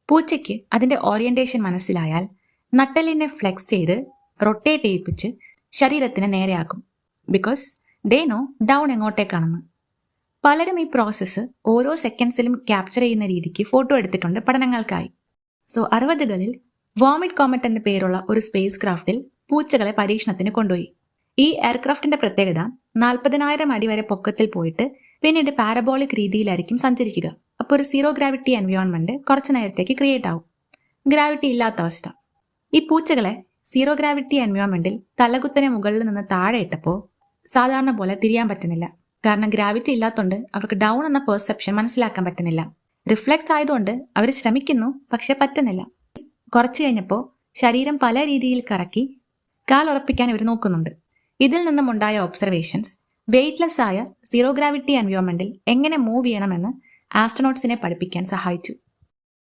പൂച്ചയ്ക്ക് അതിന്റെ ഓറിയന്റേഷൻ മനസ്സിലായാൽ നട്ടെല്ലിനെ ഫ്ലെക്സ് ചെയ്ത് റൊട്ടേറ്റ് ചെയ്യിപ്പിച്ച് ശരീരത്തിന് നേരെയാക്കും. ബിക്കോസ് ദേ നോ ഡൗൺ എങ്ങോട്ടേക്കാണെന്ന്. പലരും ഈ പ്രോസസ്സ് ഓരോ സെക്കൻഡ്സിലും ക്യാപ്ചർ ചെയ്യുന്ന രീതിക്ക് ഫോട്ടോ എടുത്തിട്ടുണ്ട് പഠനങ്ങൾക്കായി. സോ 60കളിൽ വോമിറ്റ് കോമറ്റ് എന്ന പേരുള്ള ഒരു സ്പേസ് ക്രാഫ്റ്റിൽ പൂച്ചകളെ പരീക്ഷണത്തിന് കൊണ്ടുപോയി. ഈ എയർക്രാഫ്റ്റിന്റെ പ്രത്യേകത 40,000 അടി വരെ പൊക്കത്തിൽ പോയിട്ട് പിന്നീട് പാരബോളിക് രീതിയിലായിരിക്കും സഞ്ചരിക്കുക. അപ്പോൾ ഒരു സീറോ ഗ്രാവിറ്റി എൻവയോൺമെന്റ് കുറച്ചു നേരത്തേക്ക് ക്രിയേറ്റ് ആവും. ഗ്രാവിറ്റി ഇല്ലാത്ത അവസ്ഥ. ഈ പൂച്ചകളെ സീറോ ഗ്രാവിറ്റി എൻവയോൺമെന്റിൽ തലകുത്തനെ മുകളിൽ നിന്ന് താഴെ ഇട്ടപ്പോൾ സാധാരണ പോലെ തിരിയാൻ പറ്റുന്നില്ല. കാരണം ഗ്രാവിറ്റി ഇല്ലാത്തതുകൊണ്ട് അവർക്ക് ഡൗൺ എന്ന പെർസെപ്ഷൻ മനസ്സിലാക്കാൻ പറ്റുന്നില്ല. റിഫ്ലെക്സ് ആയതുകൊണ്ട് അവർ ശ്രമിക്കുന്നു, പക്ഷെ പറ്റുന്നില്ല. കുറച്ചു കഴിഞ്ഞപ്പോൾ ശരീരം പല രീതിയിൽ കറക്കി കാലുറപ്പിക്കാൻ ഇവർ നോക്കുന്നുണ്ട്. ഇതിൽ നിന്നുമുണ്ടായ ഒബ്സർവേഷൻസ് വെയ്റ്റ്ലെസ് ആയ സീറോ ഗ്രാവിറ്റി എൻവയോൺമെന്റിൽ എങ്ങനെ മൂവ് ചെയ്യണമെന്ന് ആസ്ട്രോനോട്ട്സിനെ പഠിപ്പിക്കാൻ സഹായിച്ചു.